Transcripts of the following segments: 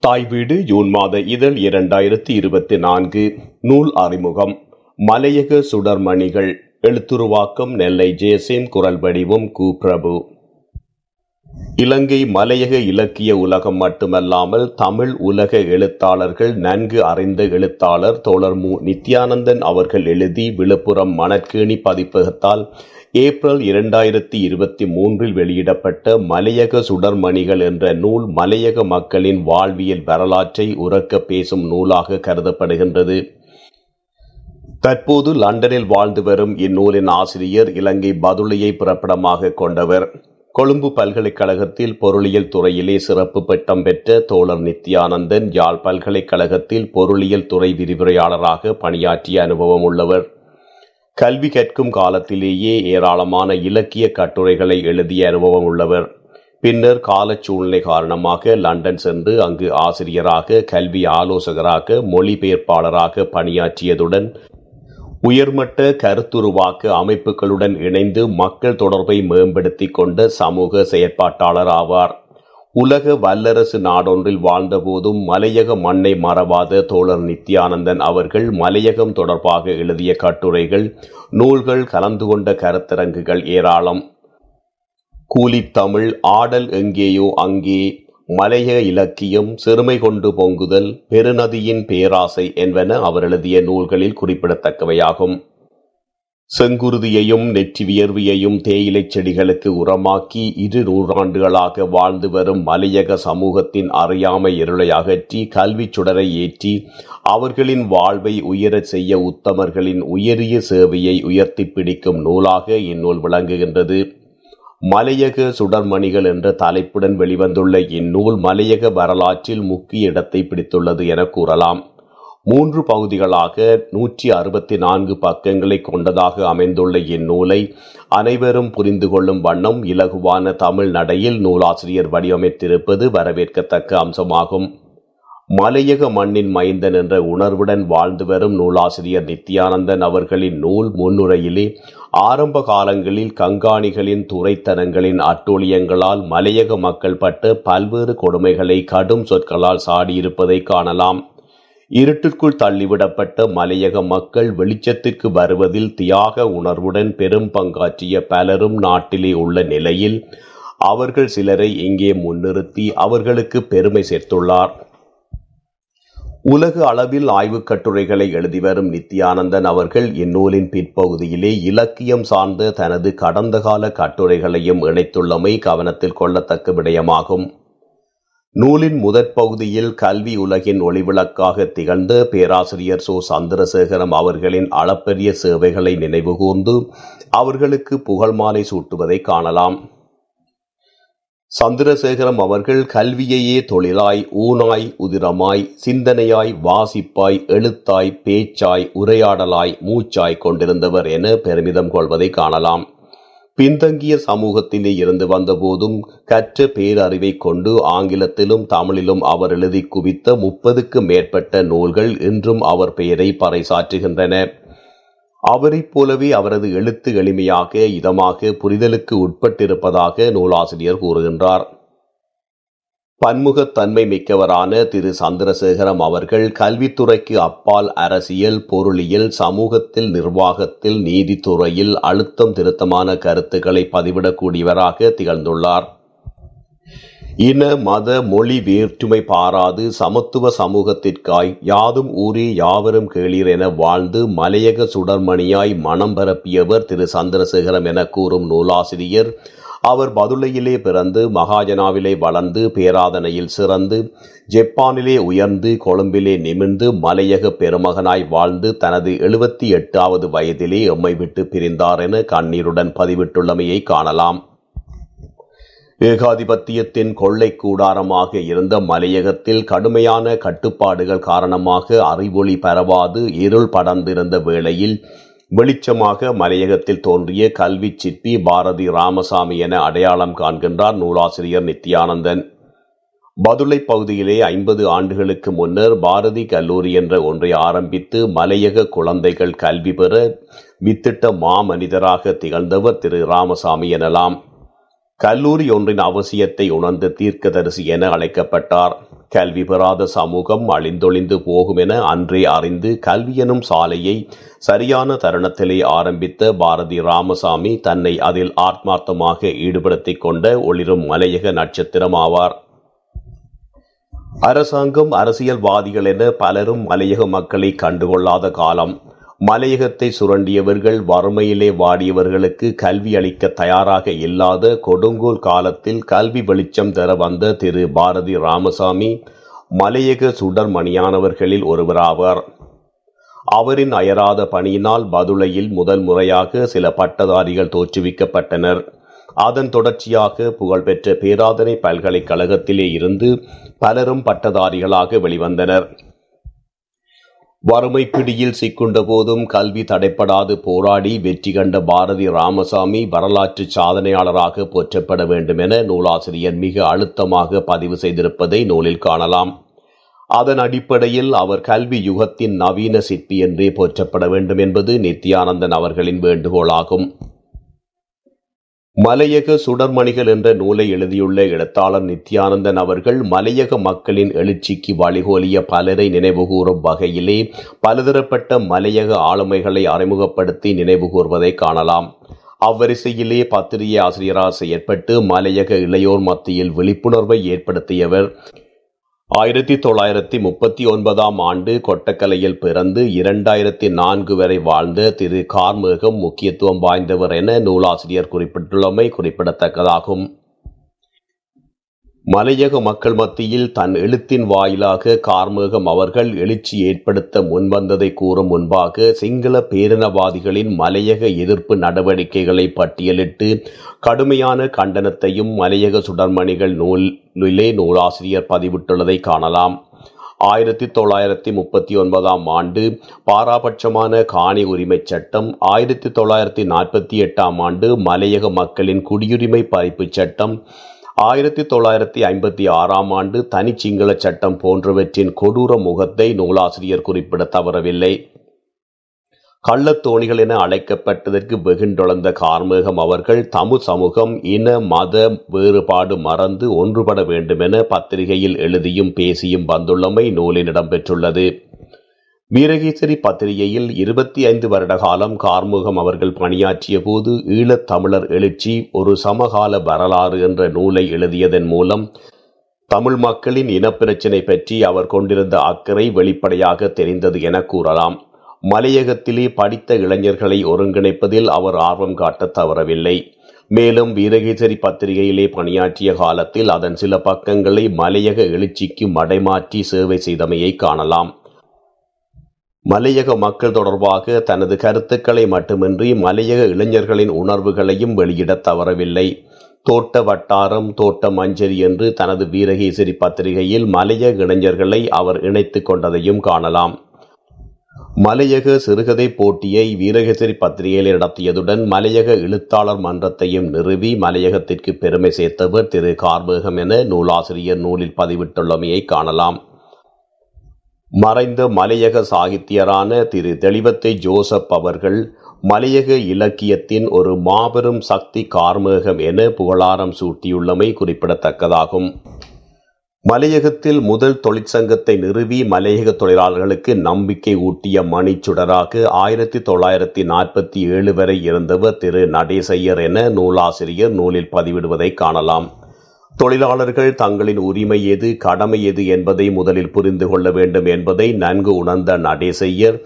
தாய் வீடு ஜூன் மாத இதழ் 2024 நூல் அறிமுகம். மலையக சுடர்மணிகள். எழுத்துருவாக்கம் நெல்லை ஜேசேம். குரல் வடிவம் கு. பிரபு. இலங்கை மலையக இலக்கிய உலகம் மட்டுமல்லாமல் தமிழ் உலக எழுத்தாளர்கள் நன்கு அறிந்த எழுத்தாளர் தோழர் மு. நித்யானந்தன் அவர்கள் எழுதி விழுப்புரம் மணற்கேணி பதிப்பகத்தால் ஏப்ரல் 2023 வெளியிடப்பட்ட மலையக சுடர்மணிகள் என்ற நூல் மலையக மக்களின் வாழ்வியல் வரலாற்றை உரக்க பேசும் நூலாக கருதப்படுகின்றது. தற்போது லண்டனில் வாழ்ந்து வரும் இந்நூலின் ஆசிரியர் இலங்கை பதுளையை பிறப்பிடமாக கொண்டவர். கொழும்பு பல்கலைக்கழகத்தில் பொருளியல் துறையிலே சிறப்பு பட்டம் பெற்ற தோழர் நித்யானந்தன் யாழ் பல்கலைக்கழகத்தில் பொருளியல் துறை விரிவுரையாளராக பணியாற்றிய அனுபவம் உள்ளவர். கல்வி கற்கும் காலத்திலேயே ஏராளமான இலக்கிய கட்டுரைகளை எழுதிய அனுபவம் உள்ளவர். பின்னர் கால சூழ்நிலை காரணமாக லண்டன் சென்று அங்கு ஆசிரியராக, கல்வி ஆலோசகராக, மொழிபெயர்ப்பாளராக பணியாற்றியதுடன் உயர்மட்ட கருத்துருவாக்க அமைப்புகளுடன் இணைந்து மக்கள் தொடர்பை மேம்படுத்திக் கொண்ட சமூக செயற்பாட்டாளர் ஆவார். உலக வல்லரசு நாடொன்றில் வாழ்ந்தபோதும் மலையக மண்ணை மறவாத தோழர் நித்யானந்தன் அவர்கள் மலையகம் தொடர்பாக எழுதிய கட்டுரைகள், நூல்கள், கலந்து கொண்ட கருத்தரங்குகள் ஏராளம். கூலித்தமிழ், ஆடல் எங்கேயோ அங்கே, மலையக இலக்கியம், சிறுமை கொண்டு பொங்குதல், பெருநதியின் பேராசை என்பன அவர் எழுதிய நூல்களில் குறிப்பிடத்தக்கவையாகும். செங்குருதியையும் நெற்றி வியர்வியையும் தேயிலை செடிகளுக்கு உரமாக்கி 2 நூறாண்டுகளாக வாழ்ந்து வரும் மலையக சமூகத்தின் அறியாமை இருளை அகற்றி கல்வி சுடரை ஏற்றி அவர்களின் வாழ்வை உயரச் செய்ய உத்தமர்களின் உயரிய சேவையை உயர்த்தி பிடிக்கும் நூலாக இந்நூல் விளங்குகின்றது. மலையக சுடர்மணிகள் என்ற தலைப்புடன் வெளிவந்துள்ள இந்நூல் மலையக வரலாற்றில் முக்கிய இடத்தை பிடித்துள்ளது என கூறலாம். 3 பகுதிகளாக 164 பக்கங்களை கொண்டதாக அமைந்துள்ள இந்நூலை அனைவரும் புரிந்து கொள்ளும் வண்ணம் இலகுவான தமிழ் நடையில் நூலாசிரியர் வடிவமைத்திருப்பது வரவேற்கத்தக்க அம்சமாகும். மலையக மண்ணின் மைந்தன் என்ற உணர்வுடன் வாழ்ந்து வரும் நூலாசிரியர் நித்யானந்தன் அவர்களின் நூல் முன்னுரையிலே ஆரம்ப காலங்களில் கங்காணிகளின் துரைத்தனங்களின் அட்டூழியங்களால் மலையக மக்கள் பட்ட பல்வேறு கொடுமைகளை கடும் சொற்களால் சாடியிருப்பதை காணலாம். இருட்டிற்குள் தள்ளிவிடப்பட்ட மலையக மக்கள் வெளிச்சத்திற்கு வருவதில் தியாக உணர்வுடன் பெரும் பங்காற்றிய பலரும் நாட்டிலே உள்ள நிலையில் அவர்கள் சிலரை இங்கே முன்னிறுத்தி அவர்களுக்கு பெருமை சேர்த்துள்ளார். உலக அளவில் ஆய்வுக் கட்டுரைகளை எழுதி வரும் நித்யானந்தன் அவர்கள் இந்நூலின் பிற்பகுதியிலே இலக்கியம் சார்ந்த தனது கடந்த கால கட்டுரைகளையும் இணைத்துள்ளமை கவனத்தில் கொள்ளத்தக்க விடயமாகும். நூலின் முதற் பகுதியில் கல்வி உலகின் ஒளிவிளக்காக திகழ்ந்த பேராசிரியர் சோ. சந்திரசேகரம் அவர்களின் அளப்பரிய சேவைகளை நினைவுகூர்ந்து அவர்களுக்கு புகழ் மாலை சூட்டுவதை காணலாம். சந்திரசேகரம் அவர்கள் கல்வியையே தொழிலாய், ஊனாய், உதிரமாய், சிந்தனையாய், வாசிப்பாய், எழுத்தாய், பேச்சாய், உரையாடலாய், மூச்சாய் கொண்டிருந்தவர் என பெருமிதம் கொள்வதை காணலாம். பின்தங்கிய சமூகத்திலே இருந்து வந்தபோதும் கற்ற பேரறிவை கொண்டு ஆங்கிலத்திலும் தமிழிலும் அவர் எழுதி குவித்த 30க்கும் மேற்பட்ட நூல்கள் இன்றும் அவர் பெயரை பறைசாற்றுகின்றன. அவரைப் போலவே அவரது எழுத்து எளிமையாக, இதமாக, புரிதலுக்கு உட்பட்டிருப்பதாக நூலாசிரியர் கூறுகின்றார். பன்முகத்தன்மை மிக்கவரான திரு சந்திரசேகரம் அவர்கள் கல்வித்துறைக்கு அப்பால் அரசியல், பொருளியல், சமூகத்தில், நிர்வாகத்தில், நீதித்துறையில் அழுத்தம் திருத்தமான கருத்துக்களை பதிவிடக்கூடியவராக திகழ்ந்துள்ளார். இன, மத, மொழி வேற்றுமை பாராது சமத்துவ சமூகத்திற்காய் யாதும் ஊரே யாவரும் கேளீர் என வாழ்ந்து மலையக சுடர்மணியாய் மனம் பரப்பியவர் திரு சந்திரசேகரம் என கூறும் நூலாசிரியர் அவர் பதுளையிலே பிறந்து மகாஜனாவிலே வளர்ந்து பேராதனையில் சிறந்து ஜப்பானிலே உயர்ந்து கொழும்பிலே நிமிர்ந்து மலையக பெருமகனாய் வாழ்ந்து தனது 78வது வயதிலே எம்மை விட்டு பிரிந்தார் என கண்ணீருடன் பதிவிட்டுள்ளமையை காணலாம். ஏகாதிபத்தியத்தின் கொள்ளை கூடாரமாக இருந்த மலையகத்தில் கடுமையான கட்டுப்பாடுகள் காரணமாக அறிவொளி பரவாது இருள் படர்ந்திருந்த வேளையில் வெளிச்சமாக மலையகத்தில் தோன்றிய கல்வி சிற்பி பாரதி ராமசாமி என அடையாளம் காண்கின்றார் நூலாசிரியர் நித்யானந்தன். பதுளை பகுதியிலே 50 ஆண்டுகளுக்கு முன்னர் பாரதி கல்லூரி என்ற ஒன்றை ஆரம்பித்து மலையக குழந்தைகள் கல்வி பெற வித்திட்ட மாமனிதராக திகழ்ந்தவர் திரு ராமசாமி எனலாம். கல்லூரி ஒன்றின் அவசியத்தை உணர்ந்த தீர்க்கதரிசி என அழைக்கப்பட்டார். கல்வி பெறாத சமூகம் அழிந்தொழிந்து போகும் என அன்றே அறிந்து கல்வி எனும் சாலையை சரியான தருணத்திலே ஆரம்பித்த பாரதி ராமசாமி தன்னை அதில் ஆத்மார்த்தமாக ஈடுபடுத்திக் கொண்ட ஒளிரும் மலையக நட்சத்திரம் ஆவார். அரசாங்கம், அரசியல்வாதிகள் என பலரும் மலையக மக்களை கண்டுகொள்ளாத காலம். மலையகத்தை சுரண்டியவர்கள், வறுமையிலே வாடியவர்களுக்கு கல்வி அளிக்க தயாராக இல்லாத கொடுங்கோல் காலத்தில் கல்வி வெளிச்சம் தர வந்த திரு பாரதி ராமசாமி மலையக சுடர்மணியானவர்களில் ஒருவராவார். அவரின் அயராத பணியினால் பதுளையில் முதல் முறையாக சில பட்டதாரிகள் தோற்றுவிக்கப்பட்டனர். அதன் தொடர்ச்சியாக புகழ்பெற்ற பேராதனை பல்கலைக்கழகத்திலே இருந்து பலரும் பட்டதாரிகளாக வெளிவந்தனர். வறுமை பிடியில் சிக்குண்ட போதும் கல்வி தடைப்படாது போராடி வெற்றி கண்ட பாரதி ராமசாமி வரலாற்று சாதனையாளராக போற்றப்பட வேண்டும் என நூலாசிரியர் மிக அழுத்தமாக பதிவு செய்திருப்பதை நூலில் காணலாம். அதன் அடிப்படையில் அவர் கல்வி யுகத்தின் நவீன சிற்பி என்றே போற்றப்பட வேண்டும் என்பது நித்யானந்தன் அவர்களின் வேண்டுகோளாகும். மலையக சுடர்மணிகள் என்ற நூலை எழுதியுள்ள எழுத்தாளர் நித்யானந்தன் அவர்கள் மலையக மக்களின் எழுச்சிக்கு வழிகோலிய பலரை நினைவுகூறும் வகையிலே பலதரப்பட்ட மலையக ஆளுமைகளை அறிமுகப்படுத்தி நினைவுகூர்வதை காணலாம். அவ்வரிசையிலே பத்திரிகை ஆசிரியராக செயற்பட்டு மலையக இளையோர் மத்தியில் விழிப்புணர்வை ஏற்படுத்தியவர். 1939 ஆண்டு கொட்டக்கலையில் பிறந்து 2004 வரை வாழ்ந்த திரு கார்மேகம் முக்கியத்துவம் வாய்ந்தவர் என நூலாசிரியர் குறிப்பிட்டுள்ளமை குறிப்பிடத்தக்கதாகும். மலையக மக்கள் மத்தியில் தன் எழுத்தின் வாயிலாக கார்மேகம் அவர்கள் எழுச்சி ஏற்படுத்த முன்வந்ததை கூறும் முன்பாக சிங்கள பேரினவாதிகளின் மலையக எதிர்ப்பு நடவடிக்கைகளை பட்டியலிட்டு கடுமையான கண்டனத்தையும் மலையக சுடர்மணிகள் நூலிலே நூலாசிரியர் பதிவிட்டுள்ளதை காணலாம். 1939 ஆண்டு பாராபட்சமான காணி உரிமை சட்டம், 1948 ஆண்டு மலையக மக்களின் குடியுரிமை பறிப்பு சட்டம், 1956 ஆண்டு தனி சிங்கள சட்டம் போன்றவற்றின் கொடூர முகத்தை நூலாசிரியர் குறிப்பிட தவறவில்லை. கள்ளத்தோணிகள் என அழைக்கப்பட்டதற்கு வெகுண்டொளந்த கார்மேகம் அவர்கள் தமிழ் சமூகம் இன மத வேறுபாடு மறந்து ஒன்றுபட வேண்டும் என பத்திரிகையில் எழுதியும் பேசியும் வந்துள்ளமை நூலில் இடம்பெற்றுள்ளது. வீரகேசரி பத்திரிகையில் 25 வருட காலம் கார்மேகம் அவர்கள் பணியாற்றிய போது ஈழத் தமிழர் எழுச்சி ஒரு சமகால வரலாறு என்ற நூலை எழுதியதன் மூலம் தமிழ் மக்களின் இனப்பிரச்சினை பற்றி அவர் கொண்டிருந்த அக்கறை வெளிப்படையாக தெரிந்தது என கூறலாம். மலையகத்திலே படித்த இளைஞர்களை ஒருங்கிணைப்பதில் அவர் ஆர்வம் காட்ட தவறவில்லை. மேலும் வீரகேசரி பத்திரிகையிலே பணியாற்றிய காலத்தில் அதன் சில பக்கங்களை மலையக எழுச்சிக்கு மடைமாற்றி சேவை செய்தமையை காணலாம். மலையக மக்கள் தொடர்பாக தனது கருத்துக்களை மட்டுமின்றி மலையக இளைஞர்களின் உணர்வுகளையும் வெளியிட தவறவில்லை. தோட்ட வட்டாரம், தோட்ட மஞ்சரி என்று தனது வீரகேசரி பத்திரிகையில் மலையக இளைஞர்களை அவர் இணைத்துக் கொண்டதையும் காணலாம். மலையக சிறுகதை போட்டியை வீரகேசரி பத்திரிகையில் நடத்தியதுடன் மலையக எழுத்தாளர் மன்றத்தையும் நிறுவி மலையகத்திற்கு பெருமை சேர்த்தவர் திரு கார்மேகம் என நூலாசிரியர் நூலில் பதிவிட்டுள்ளமையை காணலாம். மறைந்த மலையக சாகித்யரான திரு தெளிவத்தை ஜோசப் அவர்கள் மலையக இலக்கியத்தின் ஒரு மாபெரும் சக்தி கார்மேகம் என புகழாரம் சூட்டியுள்ளமை குறிப்பிடத்தக்கதாகும். மலையகத்தில் முதல் தொழிற்சங்கத்தை நிறுவி மலையக தொழிலாளர்களுக்கு நம்பிக்கை ஊட்டிய மணிச்சுடராக 1947 வரை இருந்தவர் திரு நடேசையர் என நூலாசிரியர் நூலில் பதிவிடுவதை காணலாம். தொழிலாளர்கள் தங்களின் உரிமை எது, கடமை எது என்பதை முதலில் புரிந்து கொள்ள வேண்டும் என்பதை நன்கு உணர்ந்த நடேசையர்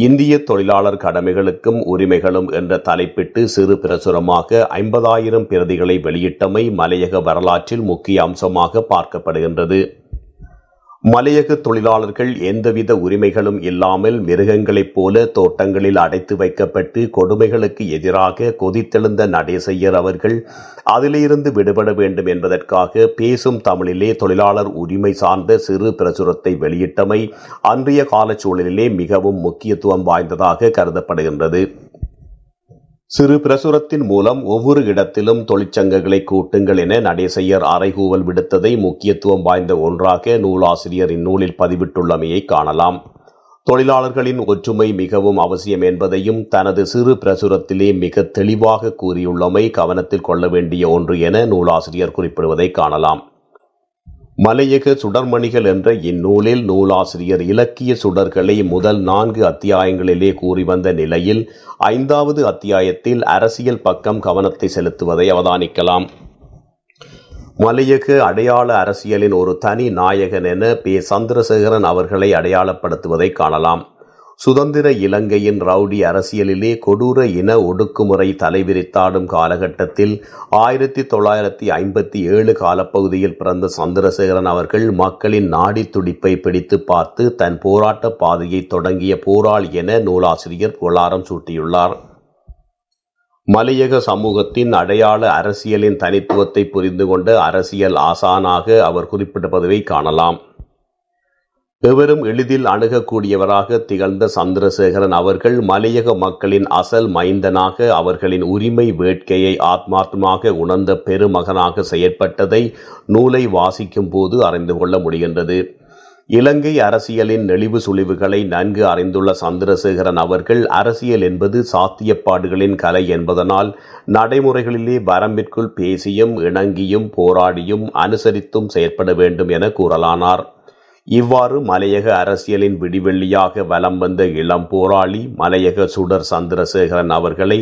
இந்திய தொழிலாளர் கடமைகளுக்கும் உரிமைகளும் என்ற தலைப்பிட்டு சிறு பிரசுரமாக 50,000 பிரதிகளை வெளியிட்டமை மலையக வரலாற்றில் முக்கிய அம்சமாக பார்க்கப்படுகின்றது. மலையக தொழிலாளர்கள் எந்தவித உரிமைகளும் இல்லாமல் மிருகங்களைப் போல தோட்டங்களில் அடைத்து வைக்கப்பட்டு கொடுமைகளுக்கு எதிராக கொதித்தெழுந்த நடேசையர் அவர்கள் அதிலிருந்து விடுபட வேண்டும் என்பதற்காக பேசும் தமிழிலே தொழிலாளர் உரிமை சார்ந்த சிறு பிரசுரத்தை வெளியிட்டமை அன்றைய காலச்சூழலிலே மிகவும் முக்கியத்துவம் வாய்ந்ததாக கருதப்படுகின்றது. சிறு பிரசுரத்தின் மூலம் ஒவ்வொரு இடத்திலும் தொழிற்சங்கங்களை கூட்டுங்கள் என நடேசையர் அறைகூவல் விடுத்ததை முக்கியத்துவம் வாய்ந்த ஒன்றாக நூலாசிரியர் இந்நூலில் பதிவிட்டுள்ளமையை காணலாம். தொழிலாளர்களின் ஒற்றுமை மிகவும் அவசியம் என்பதையும் தனது சிறு பிரசுரத்திலே மிக தெளிவாக கூறியுள்ளமை கவனத்தில் கொள்ள வேண்டிய ஒன்று என நூலாசிரியர் குறிப்பிடுவதை காணலாம். மலையக சுடர்மணிகள் என்ற இந்நூலில் நூலாசிரியர் இலக்கிய சுடர்களை முதல் 4 அத்தியாயங்களிலே கூறி வந்த நிலையில் 5வது அத்தியாயத்தில் அரசியல் பக்கம் கவனத்தை செலுத்துவதை அவதானிக்கலாம். மலையக அடையாள அரசியலின் ஒரு தனி நாயகன் என பே. சந்திரசேகரன் அவர்களை அடையாளப்படுத்துவதை காணலாம். சுதந்திர இலங்கையின் ரவுடி அரசியலிலே கொடூர இன ஒடுக்குமுறை தலைவிரித்தாடும் காலகட்டத்தில் 1957 காலப்பகுதியில் பிறந்த சந்திரசேகரன் அவர்கள் மக்களின் நாடி துடிப்பை பிடித்து பார்த்து தன் போராட்ட பாதையை தொடங்கிய போராளி என நூலாசிரியர் புகழாரம் சூட்டியுள்ளார். மலையக சமூகத்தின் அடையாள அரசியலின் தனித்துவத்தை புரிந்து கொண்ட அரசியல் ஆசானாக அவர் குறிப்பிடப்படுவதை காணலாம். எவரும் எளிதில் அணுகக்கூடியவராக திகழ்ந்த சந்திரசேகரன் அவர்கள் மலையக மக்களின் அசல் மைந்தனாக, அவர்களின் உரிமை வேட்கையை ஆத்மார்த்தமாக உணர்ந்த பெருமகனாக செயற்பட்டதை நூலை வாசிக்கும் போது அறிந்து கொள்ள முடிகின்றது. இலங்கை அரசியலின் நெளிவு சுழிவுகளை நன்கு அறிந்துள்ள சந்திரசேகரன் அவர்கள் அரசியல் என்பது சாத்தியப்பாடுகளின் கலை என்பதனால் நடைமுறைகளிலே வரம்பிற்குள் பேசியும் இணங்கியும் போராடியும் அனுசரித்தும் செயற்பட வேண்டும் என கூறலானார். இவ்வாறு மலையக அரசியலின் விடிவெள்ளியாக வலம் வந்த இளம் போராளி மலையக சுடர் சந்திரசேகரன் அவர்களை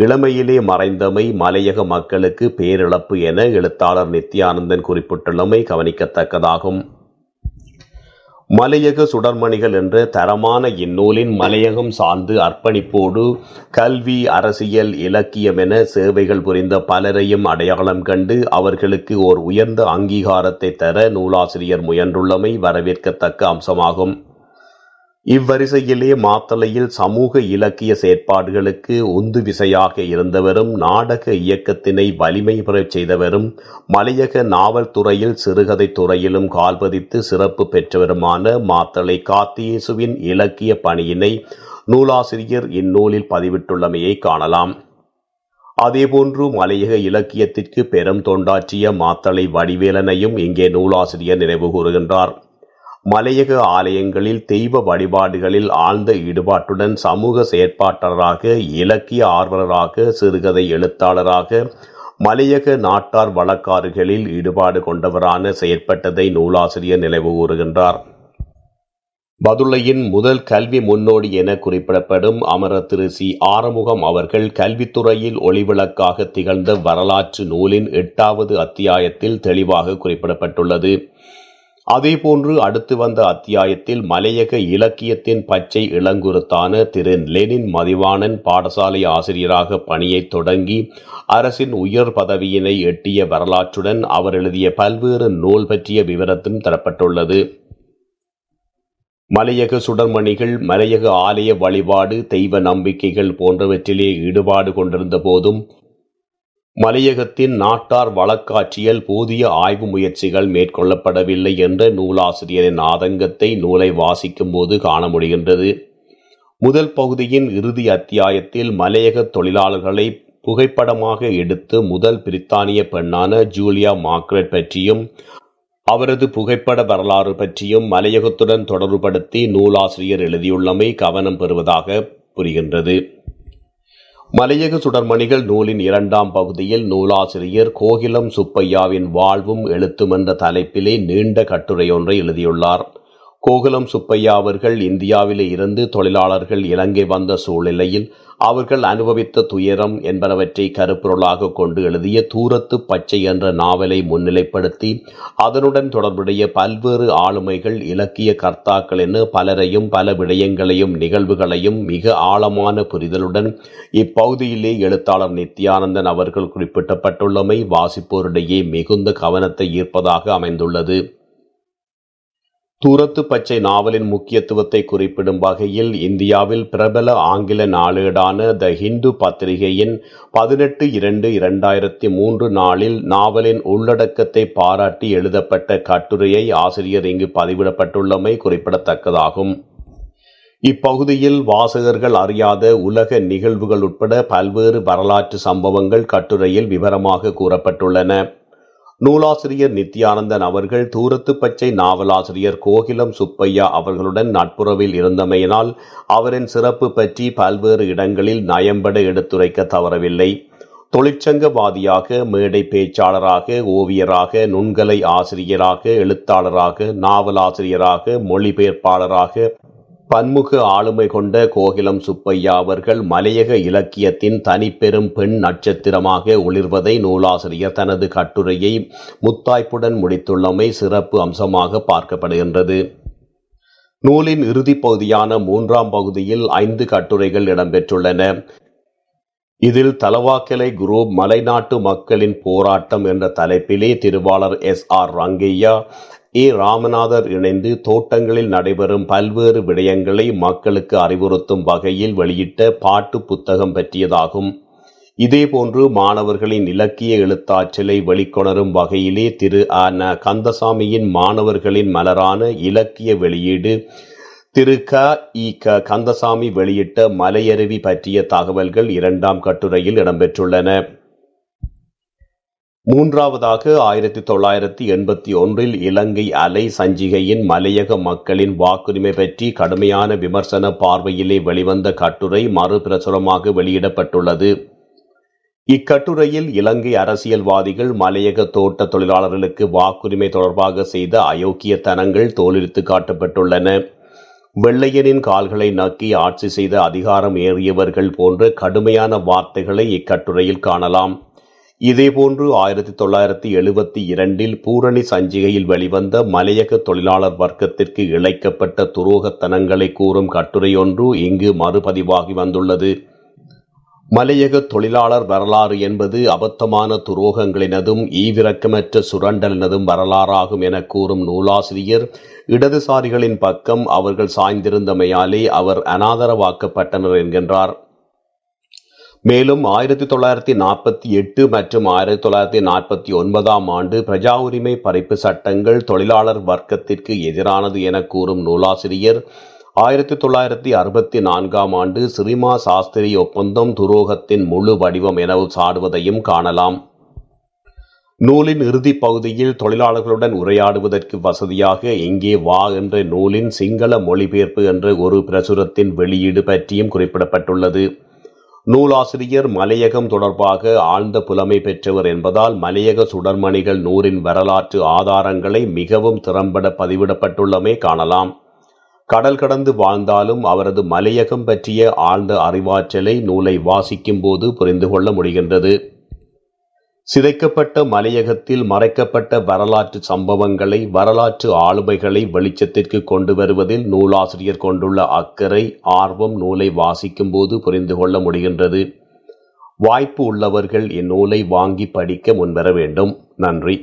இளமையிலே மறைந்தமை மலையக மக்களுக்கு பேரிழப்பு என எழுத்தாளர் நித்யானந்தன் குறிப்பிட்டுள்ளமை கவனிக்கத்தக்கதாகும். மலையக சுடர்மணிகள் என்ற தரமான இந்நூலின் மலையகம் சார்ந்து அர்ப்பணிப்போடு கல்வி, அரசியல், இலக்கியம் என சேவைகள் புரிந்த பலரையும் அடையாளம் கண்டு அவர்களுக்கு ஓர் உயர்ந்த அங்கீகாரத்தை தர நூலாசிரியர் முயன்றுள்ளமை வரவேற்கத்தக்க அம்சமாகும். இவ்வரிசையிலே மாத்தளையில் சமூக இலக்கிய செயற்பாடுகளுக்கு உந்து விசையாக இருந்தவரும் நாடக இயக்கத்தினை வலிமை பெறச் செய்தவரும் மலையக நாவல் துறையில் சிறுகதை துறையிலும் கால்பதித்து சிறப்பு பெற்றவருமான மாத்தளை காத்தியேசுவின் இலக்கிய பணியினை நூலாசிரியர் இந்நூலில் பதிவிட்டுள்ளமையை காணலாம். அதேபோன்று மலையக இலக்கியத்திற்கு பெரும் தொண்டாற்றிய மாத்தளை வடிவேலனையும் இங்கே நூலாசிரியர் நினைவு கூறுகின்றார். மலையக ஆலயங்களில் தெய்வ வழிபாடுகளில் ஆழ்ந்த ஈடுபாட்டுடன் சமூக செயற்பாட்டாளராக, இலக்கிய ஆர்வலராக, சிறுகதை எழுத்தாளராக, மலையக நாட்டார் வழக்காறுகளில் ஈடுபாடு கொண்டவரான செயற்பட்டதை நூலாசிரியர் நினைவு கூறுகின்றார். பதுளையின் முதல் கல்வி முன்னோடி என குறிப்பிடப்படும் அமரர் திரு சி. ஆறுமுகம் அவர்கள் கல்வித்துறையில் ஒளிவிளக்காக திகழ்ந்த வரலாற்று நூலின் 8வது அத்தியாயத்தில் தெளிவாக குறிப்பிடப்பட்டுள்ளது. அதேபோன்று அடுத்து வந்த அத்தியாயத்தில் மலையக இலக்கியத்தின் பச்சை இளங்குருத்தான திரு லெனின் மதிவாணன் பாடசாலை ஆசிரியராக பணியை தொடங்கி அரசின் உயர் பதவியினை எட்டிய வரலாற்றுடன் அவர் எழுதிய பல்வேறு நூல் பற்றிய விவரத்தும் தரப்பட்டுள்ளது. மலையக சுடர்மணிகள் மலையக ஆலய வழிபாடு, தெய்வ நம்பிக்கைகள் போன்றவற்றிலே ஈடுபாடு கொண்டிருந்த போதும் மலையகத்தின் நாட்டார் வழக்காட்சியில் போதிய ஆய்வு முயற்சிகள் மேற்கொள்ளப்படவில்லை என்ற நூலாசிரியரின் ஆதங்கத்தை நூலை வாசிக்கும் போது காண முடிகின்றது. முதல் பகுதியின் இறுதி அத்தியாயத்தில் மலையக தொழிலாளர்களை புகைப்படமாக எடுத்து முதல் பிரித்தானிய பெண்ணான ஜூலியா மார்க்ரெட் பற்றியும் அவரது புகைப்பட வரலாறு பற்றியும் மலையகத்துடன் தொடர்புபடுத்தி நூலாசிரியர் எழுதியுள்ளமை கவனம் பெறுவதாக புரிகின்றது. மலையக சுடர்மணிகள் நூலின் 2ஆம் பகுதியில் நூலாசிரியர் கோகிலம் சுப்பையாவின் வாழ்வும் எழுத்தும் என்ற தலைப்பிலே நீண்ட கட்டுரையொன்றை எழுதியுள்ளார். கோகுலம் சுப்பையா அவர்கள் இந்தியாவிலே இருந்து தொழிலாளர்கள் இலங்கை வந்த சூழ்நிலையில் அவர்கள் அனுபவித்த துயரம் என்பனவற்றை கருப்பொருளாக கொண்டு எழுதிய தூரத்து பச்சை என்ற நாவலை முன்னிலைப்படுத்தி அதனுடன் தொடர்புடைய பல்வேறு ஆளுமைகள், இலக்கிய கர்த்தாக்கள் என பலரையும் பல விடயங்களையும் நிகழ்வுகளையும் மிக ஆழமான புரிதலுடன் இப்பகுதியிலே எழுத்தாளர் நித்யானந்தன் அவர்கள் குறிப்பிடப்பட்டுள்ளமை வாசிப்போரிடையே மிகுந்த கவனத்தை ஈர்ப்பதாக அமைந்துள்ளது. தூரத்து பச்சை நாவலின் முக்கியத்துவத்தை குறிப்பிடும் வகையில் இந்தியாவில் பிரபல ஆங்கில நாளேடான த ஹிந்து பத்திரிகையின் 18/2/2003 நாளில் நாவலின் உள்ளடக்கத்தை பாராட்டி எழுதப்பட்ட கட்டுரையை ஆசிரியர் இங்கு பதிவிடப்பட்டுள்ளமை குறிப்பிடத்தக்கதாகும். இப்பகுதியில் வாசகர்கள் அறியாத உலக நிகழ்வுகள் உட்பட பல்வேறு வரலாற்று சம்பவங்கள் கட்டுரையில் விவரமாக கூறப்பட்டுள்ளன. நூலாசிரியர் நித்யானந்தன் அவர்கள் தூரத்து பச்சை நாவலாசிரியர் கோகிலம் சுப்பையா அவர்களுடன் நட்புறவில் இருந்தமையினால் அவரின் சிறப்பு பற்றி பல்வேறு இடங்களில் நயம்பட எடுத்துரைக்க தவறவில்லை. தொழிற்சங்கவாதியாக, மேடை பேச்சாளராக, ஓவியராக, நுண்கலை ஆசிரியராக, எழுத்தாளராக, நாவலாசிரியராக, மொழிபெயர்ப்பாளராக, பன்முக ஆளுமை கொண்ட கோகிலம் சுப்பையா அவர்கள் மலையக இலக்கியத்தின் தனிப்பெரும் பெண் நட்சத்திரமாக ஒளிர்வதை நூலாசிரியர் தனது கட்டுரையை முத்தாய்ப்புடன் முடித்துள்ளமை சிறப்பு அம்சமாக பார்க்கப்படுகின்றது. நூலின் இறுதிப் பகுதியான 3ஆம் பகுதியில் 5 கட்டுரைகள் இடம்பெற்றுள்ளன. இதில் தலவாக்கலை குரூப் மலைநாட்டு மக்களின் போராட்டம் என்ற தலைப்பிலே திருவாளர் S.R. ரங்கையா, A. ராமநாதர் இணைந்து தோட்டங்களில் நடைபெறும் பல்வேறு விடயங்களை மக்களுக்கு அறிவுறுத்தும் வகையில் வெளியிட்ட பாட்டு புத்தகம் பற்றியதாகும். இதேபோன்று மாணவர்களின் இலக்கிய எழுத்தாற்றலை வெளிக்கொணரும் வகையிலே திரு அ.ந. கந்தசாமியின் மாணவர்களின் மலரான இலக்கிய வெளியீடு, திரு க.இ.க. கந்தசாமி வெளியிட்ட மலையருவி பற்றிய தகவல்கள் 2ஆம் கட்டுரையில் இடம்பெற்றுள்ளன. 3ஆவதாக 1981 இலங்கை அலை சஞ்சிகையின் மலையக மக்களின் வாக்குரிமை பற்றி கடுமையான விமர்சன பார்வையிலே வெளிவந்த கட்டுரை மறுபிரசுரமாக வெளியிடப்பட்டுள்ளது. இக்கட்டுரையில் இலங்கை அரசியல்வாதிகள் மலையக தோட்ட தொழிலாளர்களுக்கு வாக்குரிமை தொடர்பாக செய்த அயோக்கியத்தனங்கள் தோலுரித்து காட்டப்பட்டுள்ளன. வெள்ளையனின் கால்களை நக்கி ஆட்சி செய்த அதிகாரம் ஏறியவர்கள் போன்ற கடுமையான வார்த்தைகளை இக்கட்டுரையில் காணலாம். இதேபோன்று 1972 பூரணி சஞ்சிகையில் வெளிவந்த மலையக தொழிலாளர் வர்க்கத்திற்கு இழைக்கப்பட்ட துரோகத்தனங்களை கூறும் கட்டுரையொன்று இங்கு மறுபதிவாகி வந்துள்ளது. மலையக தொழிலாளர் வரலாறு என்பது அபத்தமான துரோகங்களினதும் ஈவிரக்கமற்ற சுரண்டலினதும் வரலாறாகும் என கூறும் நூலாசிரியர், இடதுசாரிகளின் பக்கம் அவர்கள் சாய்ந்திருந்தமையாலே அவர் அனாதரவாக்கப்பட்டனர் என்கின்றார். மேலும் 1948 மற்றும் 1949 ஆண்டு பிரஜா உரிமை பறிப்பு சட்டங்கள் தொழிலாளர் வர்க்கத்திற்கு எதிரானது என கூறும் நூலாசிரியர், 1964 ஆண்டு சிறிமா சாஸ்திரி ஒப்பந்தம் துரோகத்தின் முழு வடிவம் என சாடுவதையும் காணலாம். நூலின் இறுதிப் பகுதியில் தொழிலாளர்களுடன் உரையாடுவதற்கு வசதியாக இங்கே வா என்ற நூலின் சிங்கள மொழிபெயர்ப்பு என்ற ஒரு பிரசுரத்தின் வெளியீடு பற்றியும் குறிப்பிடப்பட்டுள்ளது. நூலாசிரியர் மலையகம் தொடர்பாக ஆழ்ந்த புலமை பெற்றவர் என்பதால் மலையக சுடர்மணிகள் நூறின் வரலாற்று ஆதாரங்களை மிகவும் திறம்பட பதிவிடப்பட்டுள்ளமை காணலாம். கடல் கடந்து வாழ்ந்தாலும் அவரது மலையகம் பற்றிய ஆழ்ந்த அறிவாற்றலை நூலை வாசிக்கும் போது புரிந்து கொள்ள முடிகின்றது. சிதைக்கப்பட்ட மலையகத்தில் மறைக்கப்பட்ட வரலாற்று சம்பவங்களை, வரலாற்று ஆளுமைகளை வெளிச்சத்திற்கு கொண்டு வருவதில் நூலாசிரியர் கொண்டுள்ள அக்கறை, ஆர்வம் நூலை வாசிக்கும் போது புரிந்து கொள்ள முடிகின்றது. வாய்ப்பு உள்ளவர்கள் இந்நூலை வாங்கி படிக்க முன்வர வேண்டும். நன்றி.